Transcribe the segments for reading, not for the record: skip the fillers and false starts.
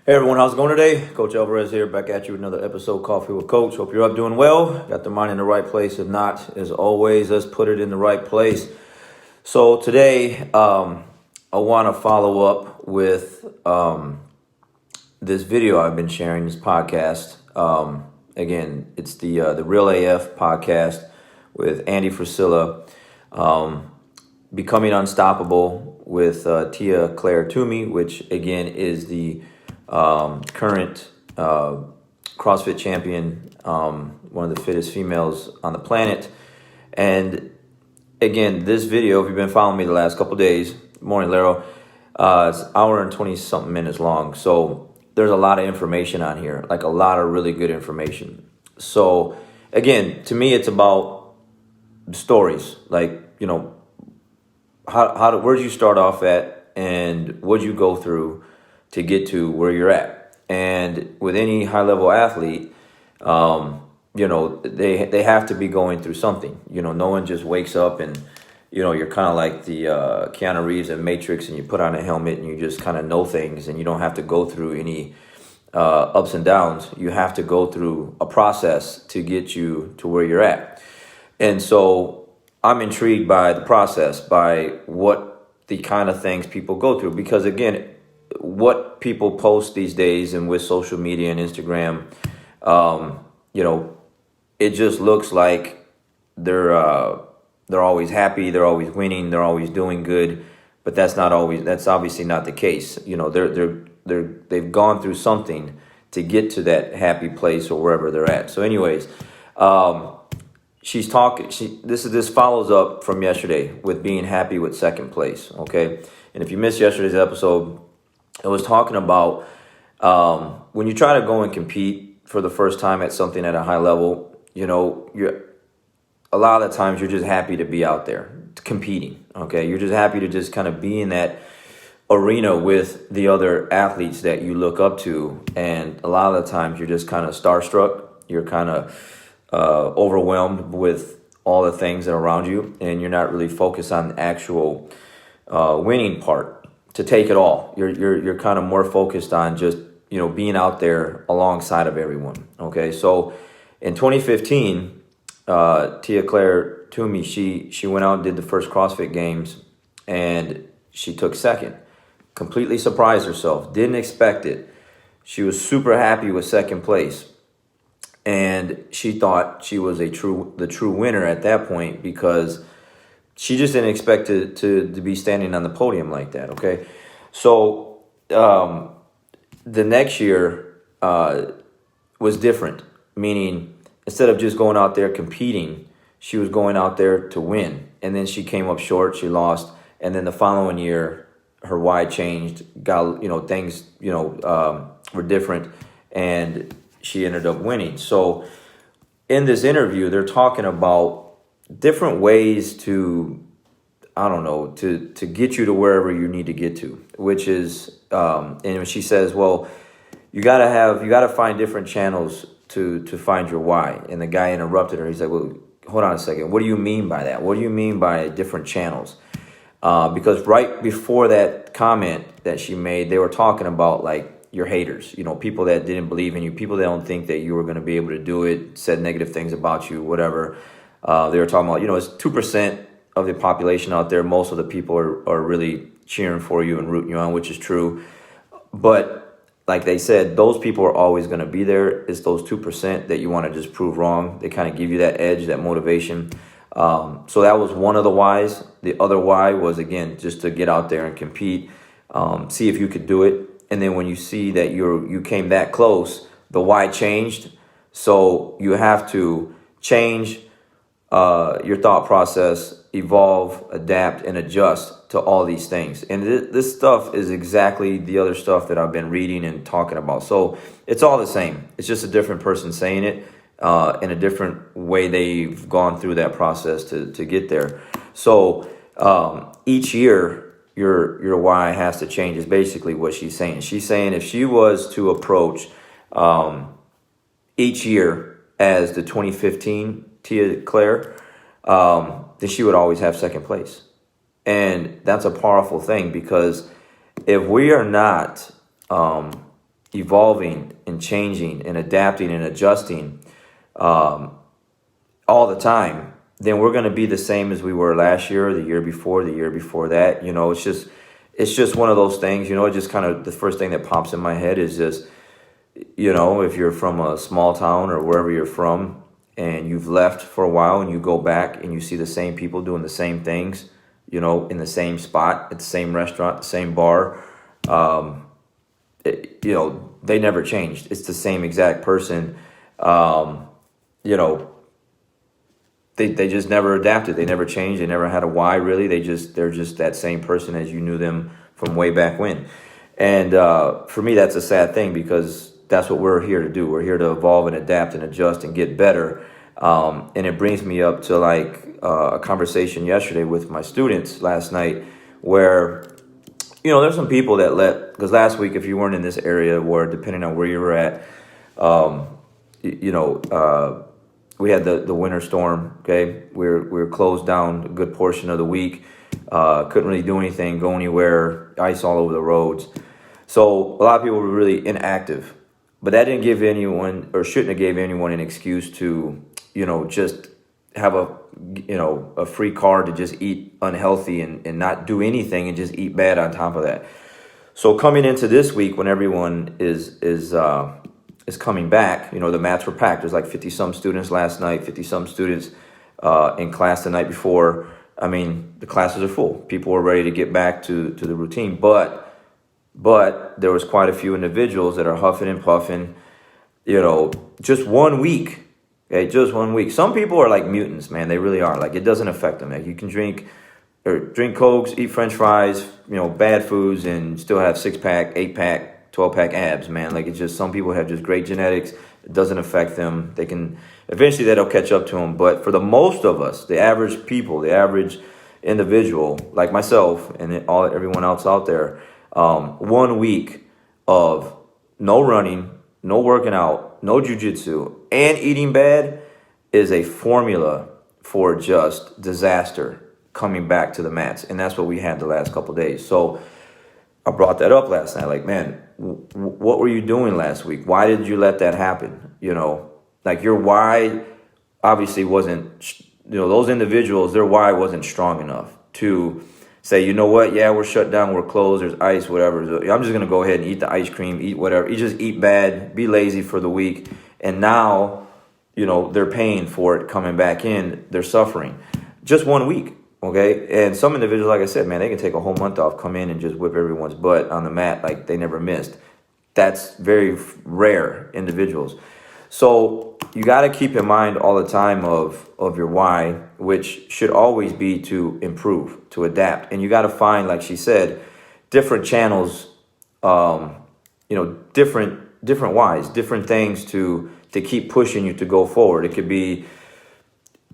Hey everyone, how's it going today? Coach Alvarez here, back at you with another episode, Coffee with Coach. Hope you're up doing well. Got the mind in the right place. If not, as always, let's put it in the right place. So today, I want to follow up with this video I've been sharing, this podcast. Again, it's the Real AF podcast with Andy Frisilla, Becoming Unstoppable with Tia Claire Toomey, which again is the current CrossFit champion, one of the fittest females on the planet. And again, this video, if you've been following me the last couple days, morning, Lero, it's an hour and 20 something minutes long. So there's a lot of information on here, like a lot of really good information. So again, to me, it's about stories, like, you know, where'd you start off at and what'd you go through to get to where you're at. And with any high-level athlete, you know, they have to be going through something. You know, no one just wakes up and, you know, you're kind of like the Keanu Reeves in Matrix, and you put on a helmet and you just kind of know things, and you don't have to go through any ups and downs. You have to go through a process to get you to where you're at. And so I'm intrigued by the process, by what the kind of things people go through, because again, what people post these days and with social media and Instagram, you know, it just looks like they're always happy, they're always winning, they're always doing good, but that's obviously not the case. You know, they've gone through something to get to that happy place or wherever they're at. So anyways, she's talking, this follows up from yesterday with being happy with second place. Okay. And if you missed yesterday's episode, I was talking about when you try to go and compete for the first time at something at a high level, you know, a lot of the times you're just happy to be out there competing. Okay, you're just happy to just kind of be in that arena with the other athletes that you look up to, and a lot of the times you're just kind of starstruck. You're kind of overwhelmed with all the things that are around you, and you're not really focused on the actual winning part. To take it all, you're kind of more focused on just, you know, being out there alongside of everyone. Okay, so in 2015, Tia Claire Toomey, she went out and did the first CrossFit Games, and she took second. Completely surprised herself, didn't expect it. She was super happy with second place, and she thought she was the true winner at that point, because she just didn't expect to be standing on the podium like that, okay? So the next year was different, meaning instead of just going out there competing, she was going out there to win. And then she came up short, she lost, and then the following year, her why changed, things, were different, and she ended up winning. So in this interview, they're talking about different ways to, to get you to wherever you need to get to, which is, and she says, well, you gotta find different channels to find your why. And the guy interrupted her. He's like, well, hold on a second. What do you mean by that? What do you mean by different channels? Because right before that comment that she made, they were talking about like your haters, you know, people that didn't believe in you, people that don't think that you were going to be able to do it, said negative things about you, whatever. They were talking about, it's 2% of the population out there. Most of the people are really cheering for you and rooting you on, which is true. But like they said, those people are always going to be there. It's those 2% that you want to just prove wrong. They kind of give you that edge, that motivation. So that was one of the whys. The other why was, again, just to get out there and compete, see if you could do it. And then when you see that you came that close, the why changed. So you have to change your thought process, evolve, adapt, and adjust to all these things. And this stuff is exactly the other stuff that I've been reading and talking about. So it's all the same. It's just a different person saying it in a different way they've gone through that process to get there. So each year, your why has to change is basically what she's saying. She's saying if she was to approach each year as the 2015 Tia Claire, then she would always have second place. And that's a powerful thing, because if we are not evolving and changing and adapting and adjusting all the time, then we're going to be the same as we were last year, the year before that. It's just one of those things. It just kind of, the first thing that pops in my head is just, if you're from a small town or wherever you're from and you've left for a while and you go back and you see the same people doing the same things, in the same spot, at the same restaurant, the same bar, they never changed. It's the same exact person. They just never adapted. They never changed. They never had a why, really. They're just that same person as you knew them from way back when. And for me, that's a sad thing, because that's what we're here to do. We're here to evolve and adapt and adjust and get better. And it brings me up to a conversation yesterday with my students last night, where there's some people that because last week, if you weren't in this area, where depending on where you were at, we had the winter storm. Okay, we were closed down a good portion of the week. Couldn't really do anything, go anywhere. Ice all over the roads. So a lot of people were really inactive, but that didn't give anyone, or shouldn't have gave anyone, an excuse to just have a free card to just eat unhealthy and not do anything and just eat bad on top of that. So coming into this week, when everyone is coming back, the mats were packed. There's like 50 some students last night, 50 some students in class the night before. I mean, the classes are full. People were ready to get back to the routine, but there was quite a few individuals that are huffing and puffing, just 1 week. Okay, just 1 week. Some people are like mutants, man. They really are. Like, it doesn't affect them. Like, you can drink Cokes, eat French fries, bad foods, and still have 6-pack, 8-pack, 12-pack abs, man. Like, it's just, some people have just great genetics. It doesn't affect them. They can, eventually that'll catch up to them. But for the most of us, the average people, the average individual, like myself and everyone else out there, 1 week of no running, no working out, no jujitsu, and eating bad is a formula for just disaster coming back to the mats. And that's what we had the last couple of days. So I brought that up last night. Like, man, what were you doing last week? Why did you let that happen? Like, your why obviously wasn't, those individuals, their why wasn't strong enough to say, you know what, yeah, we're shut down, we're closed, there's ice, whatever. I'm just going to go ahead and eat the ice cream, eat whatever. You just eat bad, be lazy for the week. And now, they're paying for it coming back in. They're suffering. Just 1 week, okay? And some individuals, like I said, man, they can take a whole month off, come in and just whip everyone's butt on the mat like they never missed. That's very rare individuals. So you got to keep in mind all the time of your why, which should always be to improve, to adapt. And you got to find, like she said, different channels, different whys, different things to keep pushing you to go forward. It could be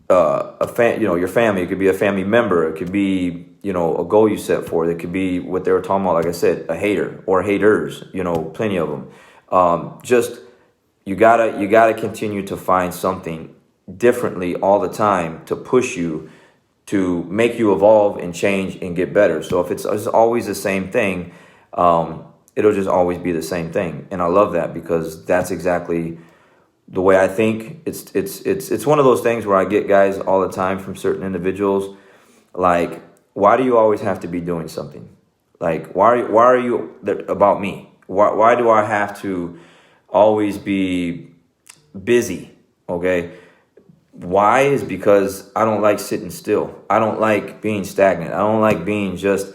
your family. It could be a family member. It could be, a goal you set for. It could be what they were talking about, like I said, a hater or haters, plenty of them. You gotta continue to find something differently all the time to push you, to make you evolve and change and get better. So if it's always the same thing, it'll just always be the same thing. And I love that, because that's exactly the way I think. It's one of those things where I get guys all the time from certain individuals, like, why do you always have to be doing something? Like, why are you about me? Why do I have to always be busy? Okay. Why is because I don't like sitting still. I don't like being stagnant. I don't like being just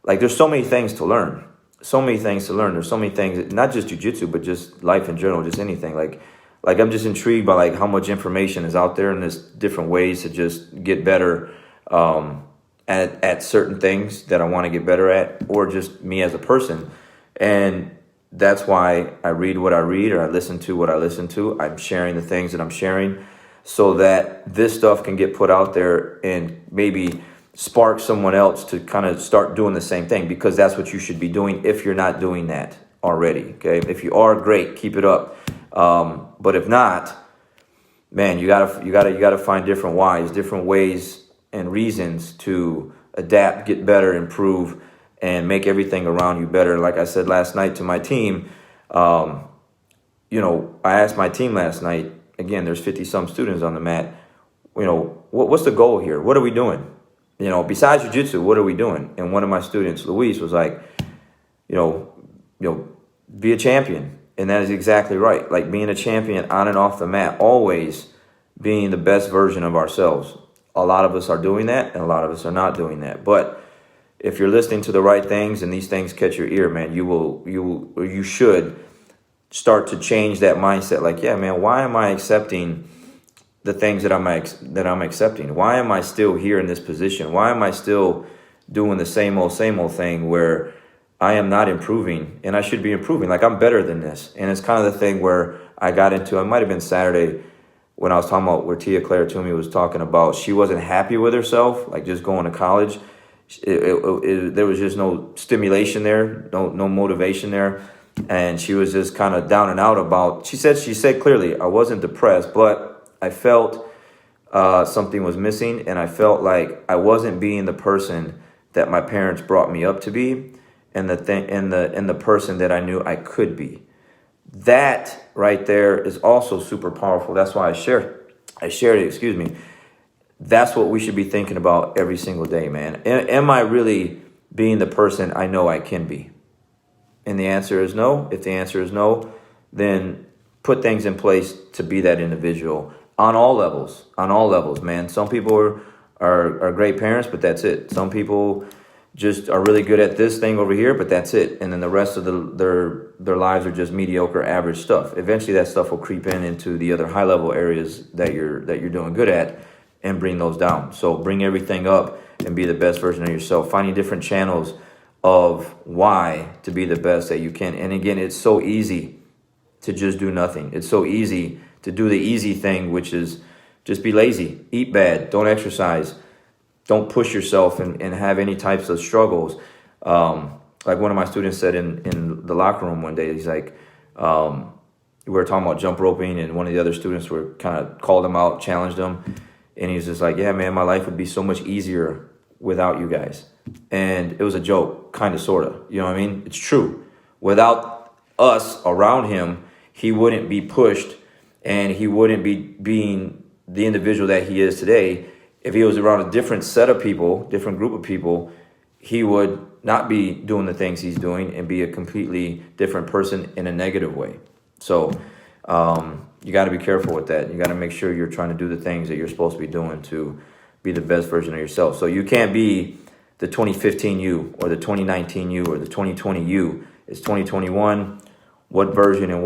like, there's so many things to learn. There's so many things, not just jiu-jitsu, but just life in general, just anything. Like I'm just intrigued by like how much information is out there, and there's different ways to just get better at certain things that I want to get better at, or just me as a person. And that's why I read what I read, or I listen to what I listen to. I'm sharing the things that I'm sharing so that this stuff can get put out there and maybe spark someone else to kind of start doing the same thing, because that's what you should be doing if you're not doing that already. Okay. If you are, great, keep it up. But if not, man, you gotta find different whys, different ways and reasons to adapt, get better, improve, and make everything around you better. Like I said last night to my team, You know, I asked my team last night, again, there's 50 some students on the mat, you know, what's the goal here? What are we doing? You know, besides jiu-jitsu, what are we doing? And one of my students, Luis, was like, you know, be a champion. And that is exactly right. Like being a champion on and off the mat, always being the best version of ourselves. A lot of us are doing that, and a lot of us are not doing that. But if you're listening to the right things and these things catch your ear, man, you should start to change that mindset. Like, yeah, man, why am I accepting the things that I'm accepting? Why am I still here in this position? Why am I still doing the same old thing where I am not improving and I should be improving? Like, I'm better than this. And it's kind of the thing where I got into, it might have been Saturday when I was talking about where Tia Claire Toomey was talking about she wasn't happy with herself, like just going to college. There was just no stimulation there, no motivation there. And she was just kind of down and out about, she said clearly, I wasn't depressed, but I felt something was missing, and I felt like I wasn't being the person that my parents brought me up to be, and the person that I knew I could be. That right there is also super powerful. That's why I shared it, excuse me. That's what we should be thinking about every single day, man. Am I really being the person I know I can be? And the answer is no. If the answer is no, then put things in place to be that individual on all levels, man. Some people are great parents, but that's it. Some people just are really good at this thing over here, but that's it. And then the rest of their lives are just mediocre, average stuff. Eventually that stuff will creep into the other high level areas that you're doing good at and bring those down. So bring everything up and be the best version of yourself. Finding different channels of why to be the best that you can. And again, it's so easy to just do nothing. It's so easy to do the easy thing, which is just be lazy, eat bad, don't exercise, don't push yourself and have any types of struggles. Like one of my students said in the locker room one day, he's like, we were talking about jump roping, and one of the other students were kind of called him out, challenged him. And he's just like, yeah, man, my life would be so much easier without you guys. And it was a joke, kind of, sort of. You know what I mean? It's true. Without us around him, he wouldn't be pushed and he wouldn't be being the individual that he is today. If he was around a different set of people, different group of people, he would not be doing the things he's doing and be a completely different person in a negative way. So you got to be careful with that. You got to make sure you're trying to do the things that you're supposed to be doing to be the best version of yourself. So you can't be the 2015 you or the 2019 you or the 2020 you. It's 2021. What version and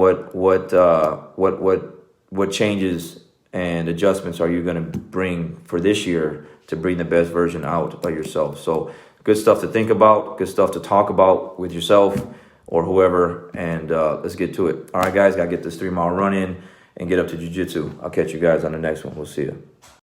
what changes and adjustments are you going to bring for this year to bring the best version out of yourself? So good stuff to think about, good stuff to talk about with yourself or whoever, and let's get to it. All right, guys, got to get this 3 mile run in and get up to jiu-jitsu. I'll catch you guys on the next one. We'll see you.